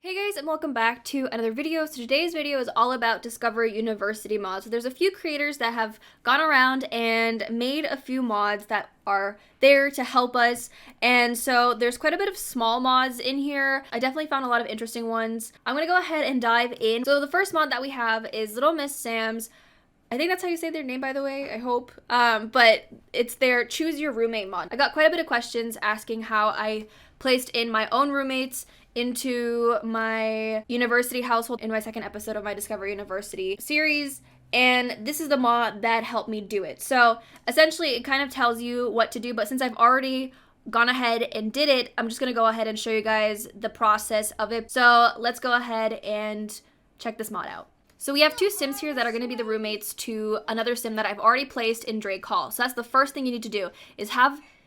Hey guys, and welcome back to another video. So today's video is all about Discovery University mods. So there's a few creators that have gone around and made a few mods that are there to help us. And so there's quite a bit of small mods in here. I definitely found a lot of interesting ones. I'm gonna go ahead and dive in. So the first mod that we have is Little Miss Sam's. I think that's how you say their name, by the way, I hope. But it's their Choose Your Roommate mod. I got quite a bit of questions asking how I placed in my own roommates into my university household in my second episode of my Discovery University series. And this is the mod that helped me do it. So essentially it kind of tells you what to do, but since I've already gone ahead and did it, I'm just gonna go ahead and show you guys the process of it. So let's go ahead and check this mod out. So we have two sims here that are going to be the roommates to another sim that I've already placed in Drake Hall. So that's the first thing you need to do is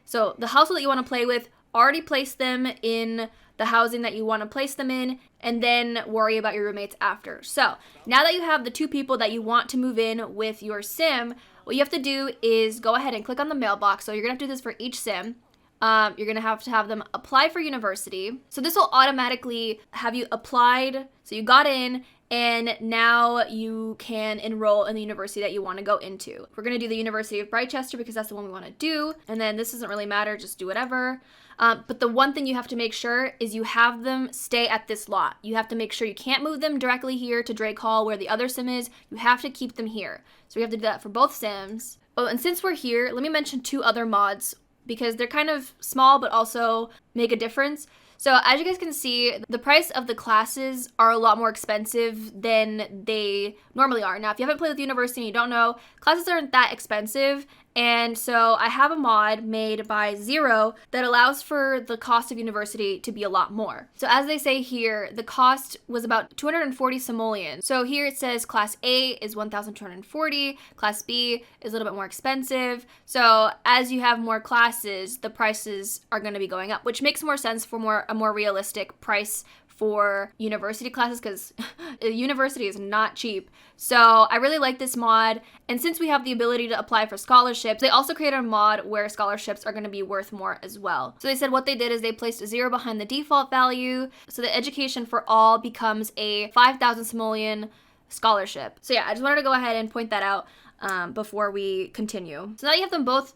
so the household that you want to play with, already place them in the housing that you want to place them in, and then worry about your roommates after. So now that you have the two people that you want to move in with your sim, what you have to do is go ahead and click on the mailbox. So you're going to have to do this for each sim. You're going to have them apply for university. So this will automatically have you applied. So you got in, and now you can enroll in the university that you want to go into. We're going to do the University of Brightchester because that's the one we want to do. And then this doesn't really matter, just do whatever. But the one thing you have to make sure is you have them stay at this lot. You have to make sure you can't move them directly here to Drake Hall where the other sim is. You have to keep them here. So we have to do that for both sims. Oh, and since we're here, let me mention two other mods because they're kind of small but also make a difference. So as you guys can see, the price of the classes are a lot more expensive than they normally are. Now, if you haven't played with university and you don't know, classes aren't that expensive. And so I have a mod made by Zero that allows for the cost of university to be a lot more. So as they say here, the cost was about 240 simoleons. So here it says class A is 1,240, class B is a little bit more expensive. So as you have more classes, the prices are going to be going up, which makes more sense for a more realistic price for university classes because university is not cheap. So I really like this mod. And since we have the ability to apply for scholarships, they also created a mod where scholarships are going to be worth more as well. So they said what they did is they placed a 0 behind the default value. So the education for all becomes a 5,000 simoleon scholarship. So yeah, I just wanted to go ahead and point that out before we continue. So now you have them both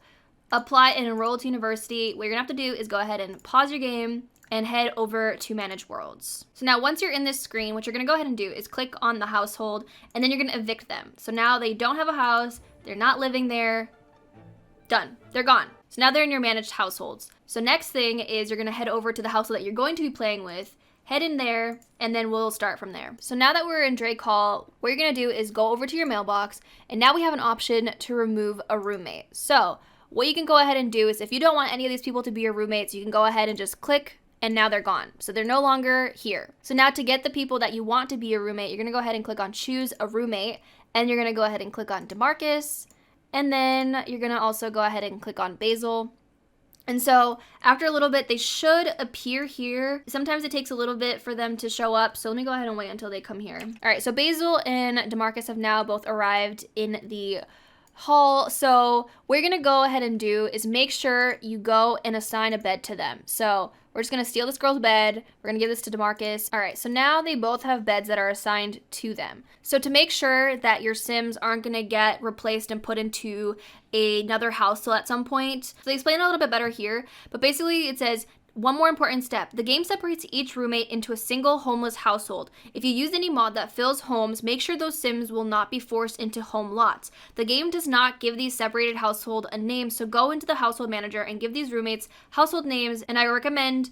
apply and enroll to university. What you're gonna have to do is go ahead and pause your game and head over to manage worlds. So now once you're in this screen, what you're gonna go ahead and do is click on the household and then you're gonna evict them. So now they don't have a house, they're not living there, done, they're gone. So now they're in your managed households. So next thing is you're gonna head over to the household that you're going to be playing with, head in there, and then we'll start from there. So now that we're in Drake Hall, what you're gonna do is go over to your mailbox, and now we have an option to remove a roommate. So what you can go ahead and do is if you don't want any of these people to be your roommates, you can go ahead and just click and now they're gone. So they're no longer here. So now to get the people that you want to be your roommate, you're gonna go ahead and click on choose a roommate, and you're gonna go ahead and click on DeMarcus, and then you're gonna also go ahead and click on Basil. And so after a little bit, they should appear here. Sometimes it takes a little bit for them to show up. So let me go ahead and wait until they come here. All right, so Basil and DeMarcus have now both arrived in the hall. So what you're gonna go ahead and do is make sure you go and assign a bed to them. So we're just gonna steal this girl's bed. We're gonna give this to DeMarcus. All right, so now they both have beds that are assigned to them. So to make sure that your Sims aren't gonna get replaced and put into another household at some point, so they explain it a little bit better here, but basically it says, one more important step. The game separates each roommate into a single homeless household. If you use any mod that fills homes, make sure those Sims will not be forced into home lots. The game does not give these separated household a name, so go into the household manager and give these roommates household names, and I recommend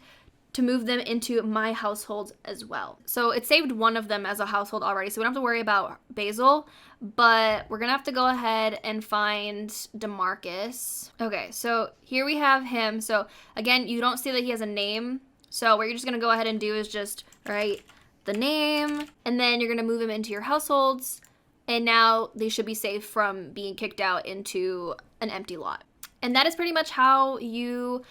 to move them into my household as well. So it saved one of them as a household already, so we don't have to worry about Basil, but we're gonna have to go ahead and find DeMarcus. Okay, so here we have him. So again, you don't see that he has a name. So what you're just gonna go ahead and do is just write the name, and then you're gonna move him into your households, and now they should be safe from being kicked out into an empty lot. And that is pretty much how you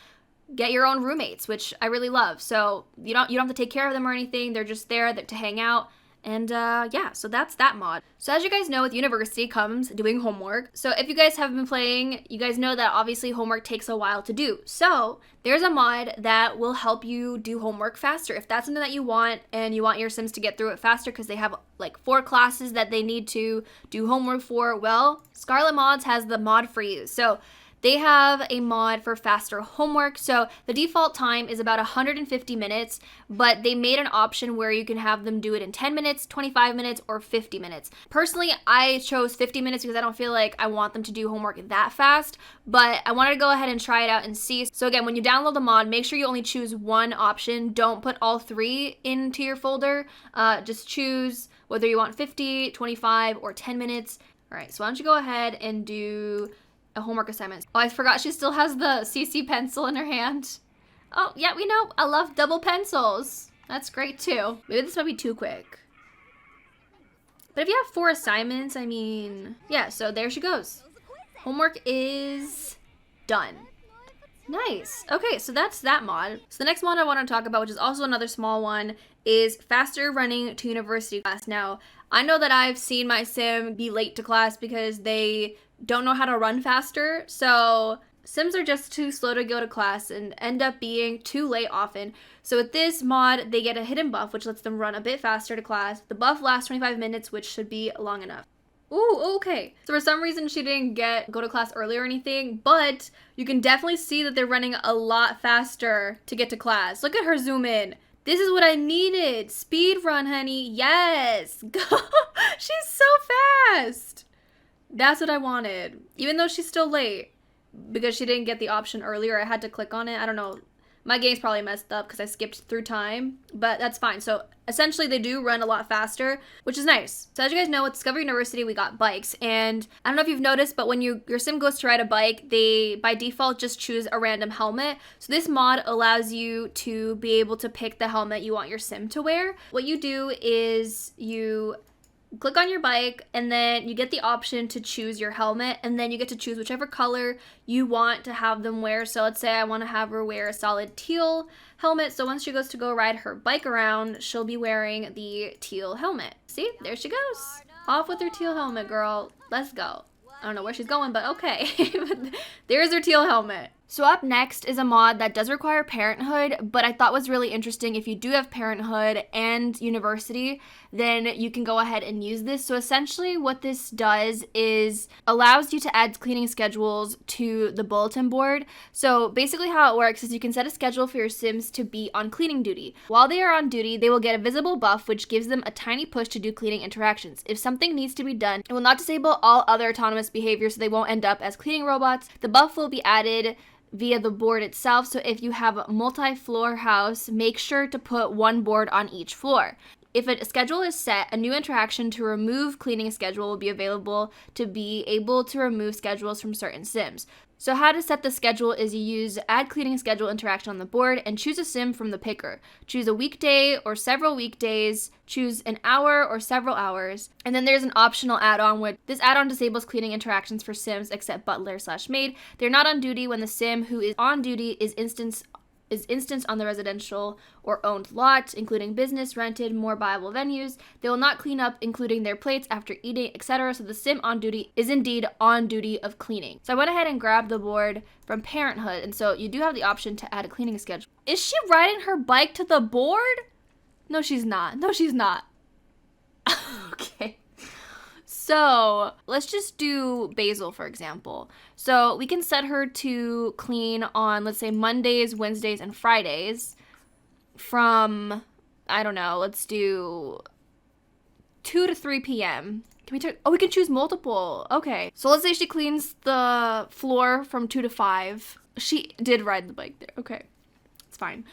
get your own roommates, which I really love. So you don't have to take care of them or anything. They're just there to hang out. And yeah, so that's that mod. So as you guys know, with university comes doing homework. So if you guys have been playing, you guys know that obviously homework takes a while to do. So there's a mod that will help you do homework faster. If that's something that you want and you want your Sims to get through it faster because they have like 4 classes that they need to do homework for, well, Scarlet Mods has the mod for you. So they have a mod for faster homework. So the default time is about 150 minutes, but they made an option where you can have them do it in 10 minutes, 25 minutes, or 50 minutes. Personally, I chose 50 minutes because I don't feel like I want them to do homework that fast, but I wanted to go ahead and try it out and see. So again, when you download the mod, make sure you only choose one option. Don't put all 3 into your folder. Just choose whether you want 50, 25, or 10 minutes. All right, so why don't you go ahead and do a homework assignment. Oh, I forgot she still has the CC pencil in her hand. Oh, yeah, we know. I love double pencils. That's great, too. Maybe this might be too quick. But if you have 4 assignments, I mean, yeah, so there she goes. Homework is done. Nice. Okay, so that's that mod. So the next mod I want to talk about, which is also another small one, is faster running to university class. Now, I know that I've seen my sim be late to class because they don't know how to run faster. So Sims are just too slow to go to class and end up being too late often. So with this mod, they get a hidden buff, which lets them run a bit faster to class. The buff lasts 25 minutes, which should be long enough. Ooh, okay. So for some reason, she didn't go to class early or anything, but you can definitely see that they're running a lot faster to get to class. Look at her zoom in. This is what I needed. Speed run, honey. Yes. She's so fast. That's what I wanted. Even though she's still late because she didn't get the option earlier, I had to click on it. I don't know. My game's probably messed up because I skipped through time, but that's fine. So essentially they do run a lot faster, which is nice. So as you guys know, with Discovery University, we got bikes. And I don't know if you've noticed, but when your sim goes to ride a bike, they by default just choose a random helmet. So this mod allows you to be able to pick the helmet you want your sim to wear. What you do is you click on your bike and then you get the option to choose your helmet, and then you get to choose whichever color you want to have them wear. So let's say I want to have her wear a solid teal helmet. So once she goes to go ride her bike around, she'll be wearing the teal helmet. See, there she goes. Off with her teal helmet, girl. Let's go. I don't know where she's going, but okay. There's her teal helmet. So up next is a mod that does require parenthood, but I thought was really interesting. If you do have parenthood and university, then you can go ahead and use this. So essentially what this does is allows you to add cleaning schedules to the bulletin board. So basically how it works is you can set a schedule for your Sims to be on cleaning duty. While they are on duty, they will get a visible buff, which gives them a tiny push to do cleaning interactions. If something needs to be done, it will not disable all other autonomous behavior, so they won't end up as cleaning robots. The buff will be added via the board itself. So if you have a multi-floor house, make sure to put one board on each floor. If a schedule is set, a new interaction to remove cleaning schedule will be available to be able to remove schedules from certain Sims. So how to set the schedule is you use add cleaning schedule interaction on the board and choose a sim from the picker. Choose a weekday or several weekdays, choose an hour or several hours, and then there's an optional add-on where this add-on disables cleaning interactions for Sims except butler/maid. They're not on duty when the sim who is on duty is instanced on the residential or owned lot, including business, rented, more viable venues. They will not clean up, including their plates after eating, etc. So the sim on duty is indeed on duty of cleaning. So I went ahead and grabbed the board from Parenthood, and so you do have the option to add a cleaning schedule. Is she riding her bike to the board? No, she's not. No, she's not. Okay. So let's just do Basil, for example. So we can set her to clean on, let's say, Mondays, Wednesdays, and Fridays from, I don't know, let's do 2 to 3 p.m. Can we turn, oh, we can choose multiple. Okay. So let's say she cleans the floor from 2 to 5. She did ride the bike there. Okay. It's fine.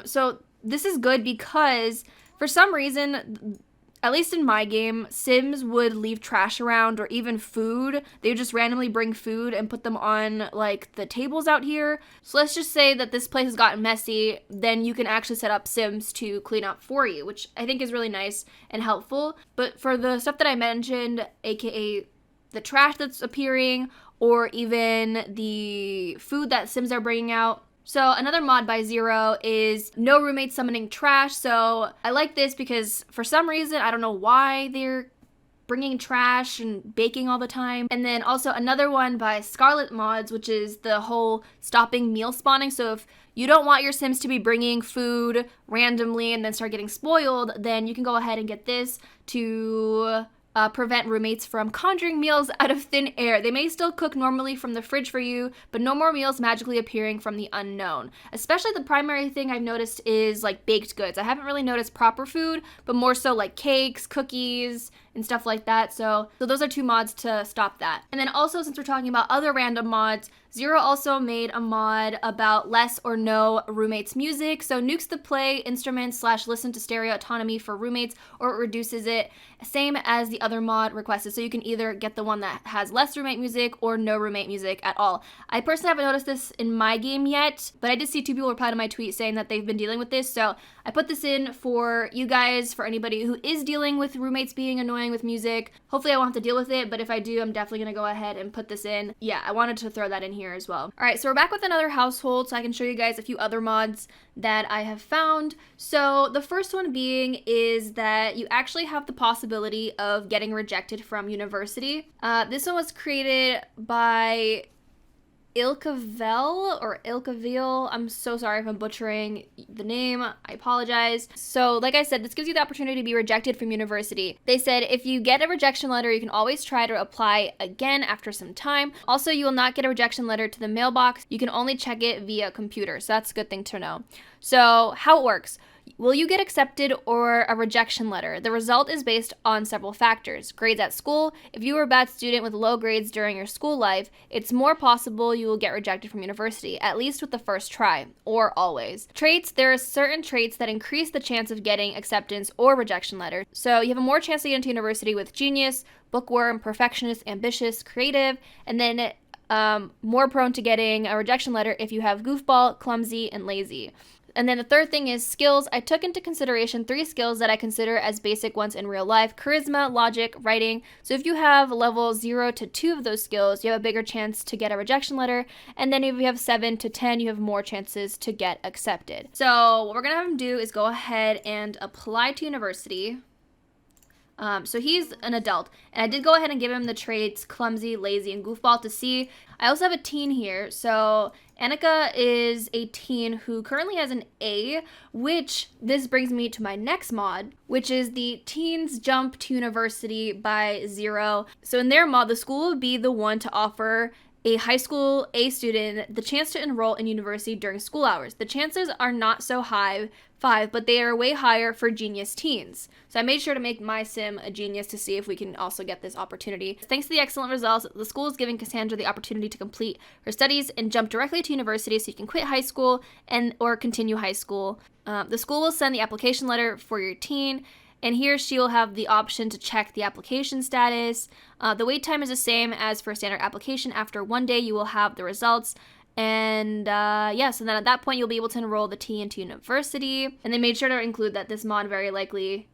So this is good because for some reason, at least in my game, Sims would leave trash around or even food. They would just randomly bring food and put them on like the tables out here. So let's just say that this place has gotten messy, then you can actually set up Sims to clean up for you, which I think is really nice and helpful. But for the stuff that I mentioned, aka the trash that's appearing or even the food that Sims are bringing out, So another mod by Zero is no roommates summoning trash. So I like this because for some reason, I don't know why they're bringing trash and baking all the time. And then also another one by Scarlet Mods, which is the whole stopping meal spawning. So if you don't want your Sims to be bringing food randomly and then start getting spoiled, then you can go ahead and get this to prevent roommates from conjuring meals out of thin air. They may still cook normally from the fridge for you, but no more meals magically appearing from the unknown. Especially the primary thing I've noticed is like baked goods. I haven't really noticed proper food, but more so like cakes, cookies, and stuff like that. So those are two mods to stop that. And then also, since we're talking about other random mods, Zero also made a mod about less or no roommates music. So nukes the play instruments / listen to stereo autonomy for roommates, or it reduces it, same as the other mod requested. So you can either get the one that has less roommate music or no roommate music at all. I personally haven't noticed this in my game yet, but I did see 2 people reply to my tweet saying that they've been dealing with this. So I put this in for you guys, for anybody who is dealing with roommates being annoying with music. Hopefully I won't have to deal with it, but if I do, I'm definitely gonna go ahead and put this in. Yeah, I wanted to throw that in here as well. All right, so we're back with another household, so I can show you guys a few other mods that I have found. So the first one being is that you actually have the possibility of getting rejected from university. This one was created by Ilkaville. I'm so sorry if I'm butchering the name. I apologize. So like I said, this gives you the opportunity to be rejected from university. They said if you get a rejection letter, you can always try to apply again after some time. Also, you will not get a rejection letter to the mailbox. You can only check it via computer. So that's a good thing to know. So how it works. Will you get accepted or a rejection letter? The result is based on several factors. Grades at school. If you were a bad student with low grades during your school life, it's more possible you will get rejected from university, at least with the first try, or always. Traits. There are certain traits that increase the chance of getting acceptance or rejection letter. So you have a more chance to get into university with genius, bookworm, perfectionist, ambitious, creative, and then more prone to getting a rejection letter if you have goofball, clumsy, and lazy. And then the third thing is skills. I took into consideration 3 skills that I consider as basic ones in real life: charisma, logic, writing. So if you have level 0 to 2 of those skills, you have a bigger chance to get a rejection letter. And then if you have 7 to 10, you have more chances to get accepted. So what we're gonna have him do is go ahead and apply to university. So he's an adult, and I did go ahead and give him the traits clumsy, lazy, and goofball to see. I also have a teen here. So Annika is a teen who currently has an A, which this brings me to my next mod, which is the Teens Jump to University by Zero. So in their mod, the school would be the one to offer a high school A student the chance to enroll in university during school hours. The chances are not so high, 5, but they are way higher for genius teens. So I made sure to make my sim a genius to see if we can also get this opportunity. Thanks to the excellent results, the school is giving Cassandra the opportunity to complete her studies and jump directly to university, so you can quit high school or continue high school. The school will send the application letter for your teen, and here she will have the option to check the application status. The wait time is the same as for a standard application. After 1 day, you will have the results. And so then at that point, you'll be able to enroll the teen into university. And they made sure to include that this mod very likely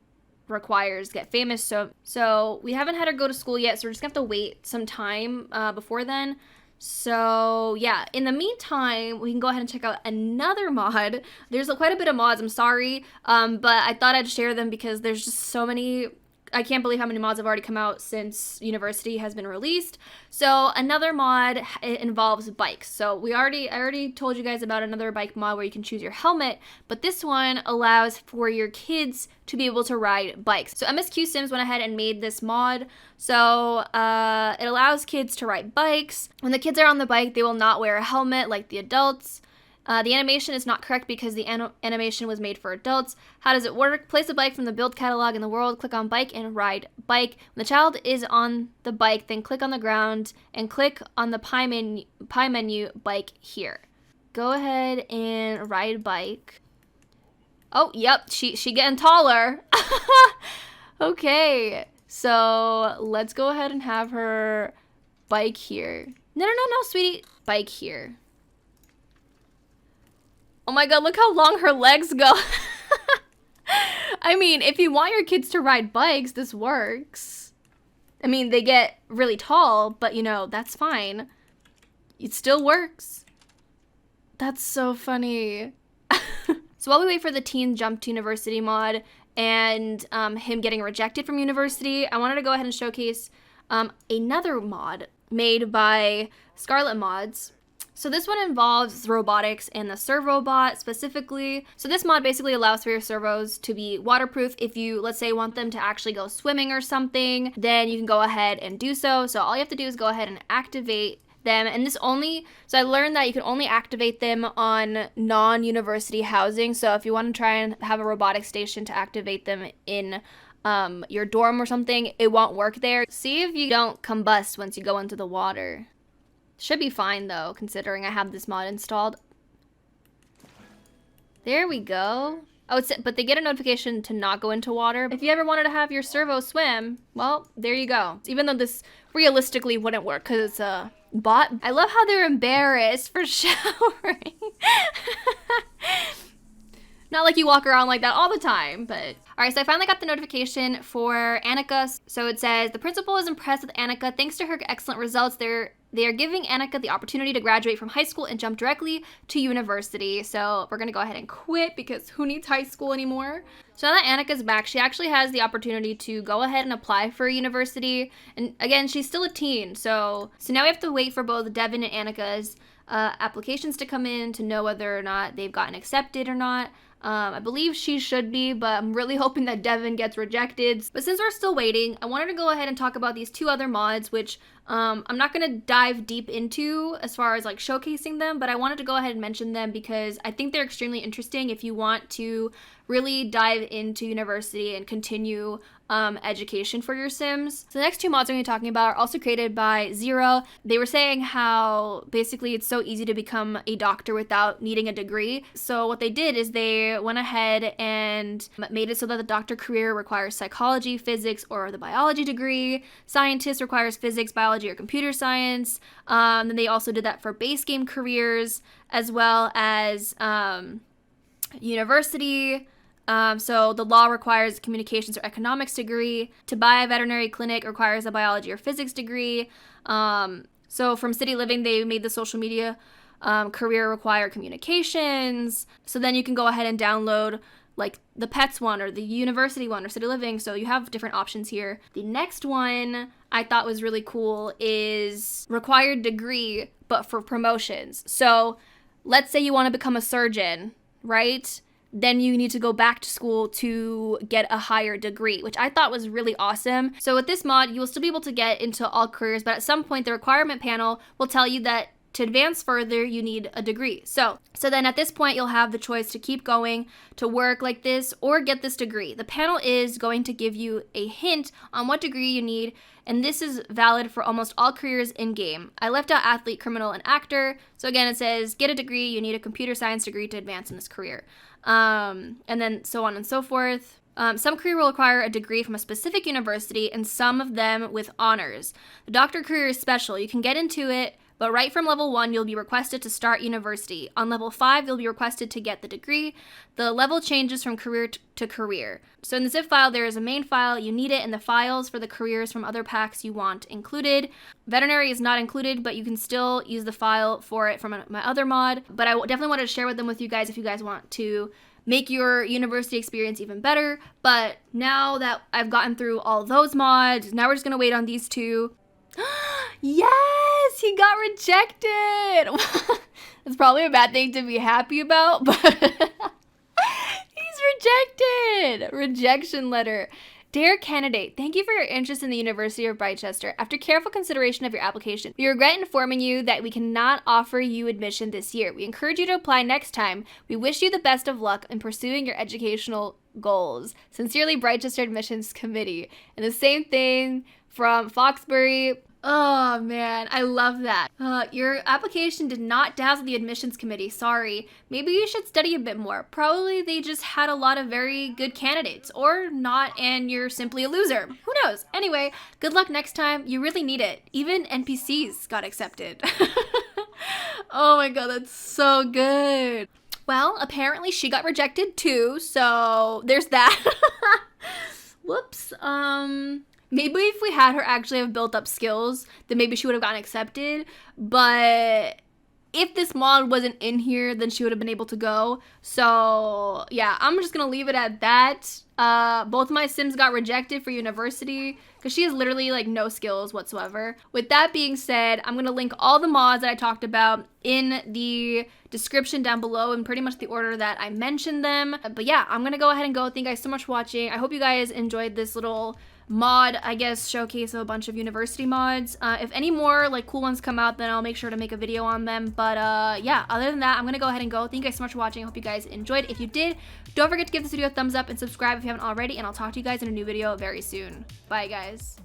requires get famous. So we haven't had her go to school yet, so we're just gonna have to wait some time before then. So yeah, in the meantime, we can go ahead and check out another mod. There's quite a bit of mods, I'm sorry, but I thought I'd share them because there's just so many. I can't believe how many mods have already come out since University has been released. So another mod involves bikes. So I already told you guys about another bike mod where you can choose your helmet, but this one allows for your kids to be able to ride bikes. So MSQ Sims went ahead and made this mod. So it allows kids to ride bikes. When the kids are on the bike, they will not wear a helmet like the adults. The animation is not correct because the animation was made for adults. How does it work? Place a bike from the build catalog in the world, click on bike and ride bike. When the child is on the bike, then click on the ground and click on the pie menu bike here. Go ahead and ride bike. Oh, yep, she getting taller. Okay, so let's go ahead and have her bike here. No, sweetie, bike here. Oh my god, look how long her legs go. I mean, if you want your kids to ride bikes, this works. I mean, they get really tall, but you know, that's fine. It still works. That's so funny. So while we wait for the teen jump to university mod and him getting rejected from university, I wanted to go ahead and showcase another mod made by Scarlet Mods. So this one involves robotics and the servo bot specifically. So this mod basically allows for your servos to be waterproof. If you, let's say, want them to actually go swimming or something, then you can go ahead and do so. So all you have to do is go ahead and activate them. And this only, so I learned that you can only activate them on non-university housing. So if you want to try and have a robotic station to activate them in your dorm or something, it won't work there. See if you don't combust once you go into the water. Should be fine though, considering I have this mod installed. There we go. Oh, but they get a notification to not go into water. If you ever wanted to have your servo swim, well, there you go. Even though this realistically wouldn't work because it's a bot. I love how they're embarrassed for showering. Not like you walk around like that all the time, but... All right, so I finally got the notification for Annika. So it says, the principal is impressed with Annika. Thanks to her excellent results, they are giving Annika the opportunity to graduate from high school and jump directly to university. So we're gonna go ahead and quit because who needs high school anymore? So now that Annika's back, she actually has the opportunity to go ahead and apply for university. And again, she's still a teen. So now we have to wait for both Devin and Annika's applications to come in to know whether or not they've gotten accepted or not. I believe she should be, but I'm really hoping that Devin gets rejected. But since we're still waiting, I wanted to go ahead and talk about these two other mods, which I'm not going to dive deep into as far as like showcasing them, but I wanted to go ahead and mention them because I think they're extremely interesting if you want to really dive into university and continue education for your Sims. So the next two mods I'm going to be talking about are also created by Zero. They were saying how basically it's so easy to become a doctor without needing a degree. So what they did is they went ahead and made it so that the doctor career requires psychology, physics, or the biology degree. Scientist requires physics, biology, or computer science. Then they also did that for base game careers as well as university. So the law requires a communications or economics degree. To buy a veterinary clinic requires a biology or physics degree. So from City Living, they made the social media career require communications. So then you can go ahead and download like the pets one or the university one or City Living. So you have different options here. The next one I thought was really cool is required degree, but for promotions. So let's say you want to become a surgeon, right? Then you need to go back to school to get a higher degree, which I thought was really awesome. So with this mod, you will still be able to get into all careers, but at some point the requirement panel will tell you that to advance further, you need a degree. So then at this point, you'll have the choice to keep going to work like this or get this degree. The panel is going to give you a hint on what degree you need, and this is valid for almost all careers in-game. I left out athlete, criminal, and actor. So again, it says, get a degree, you need a computer science degree to advance in this career. And then so on and so forth. Some career will require a degree from a specific university, and some of them with honors. The doctor career is special. You can get into it, but right from level 1, you'll be requested to start university. On level 5, you'll be requested to get the degree. The level changes from career to career. So in the zip file, there is a main file. You need it, and the files for the careers from other packs you want included. Veterinary is not included, but you can still use the file for it from my other mod. But I definitely wanted to share with them with you guys if you guys want to make your university experience even better. But now that I've gotten through all those mods, now we're just going to wait on these two. Yes, he got rejected. It's probably a bad thing to be happy about, but he's rejected. Rejection letter. Dear candidate, thank you for your interest in the University of Brightchester. After careful consideration of your application, we regret informing you that we cannot offer you admission this year. We encourage you to apply next time. We wish you the best of luck in pursuing your educational goals. Sincerely, Brightchester Admissions Committee. And the same thing from Foxbury. Oh man, I love that. Your application did not dazzle the admissions committee, sorry. Maybe you should study a bit more. Probably they just had a lot of very good candidates, or not, and you're simply a loser. Who knows? Anyway, good luck next time. You really need it. Even NPCs got accepted. Oh my god, that's so good. Well, apparently she got rejected too, so there's that. Whoops, maybe if we had her actually have built up skills, then maybe she would have gotten accepted. But if this mod wasn't in here, then she would have been able to go. So yeah, I'm just gonna leave it at that. Both my Sims got rejected for university because she has literally like no skills whatsoever. With that being said, I'm gonna link all the mods that I talked about in the description down below in pretty much the order that I mentioned them. But yeah, I'm gonna go ahead and go. Thank you guys so much for watching. I hope you guys enjoyed this little mod, I guess, showcase of a bunch of university mods. If any more like cool ones come out, then I'll make sure to make a video on them. But yeah, other than that, I'm gonna go ahead and go. Thank you guys so much for watching. I hope you guys enjoyed. If you did, don't forget to give this video a thumbs up and subscribe if you haven't already, and I'll talk to you guys in a new video very soon. Bye guys.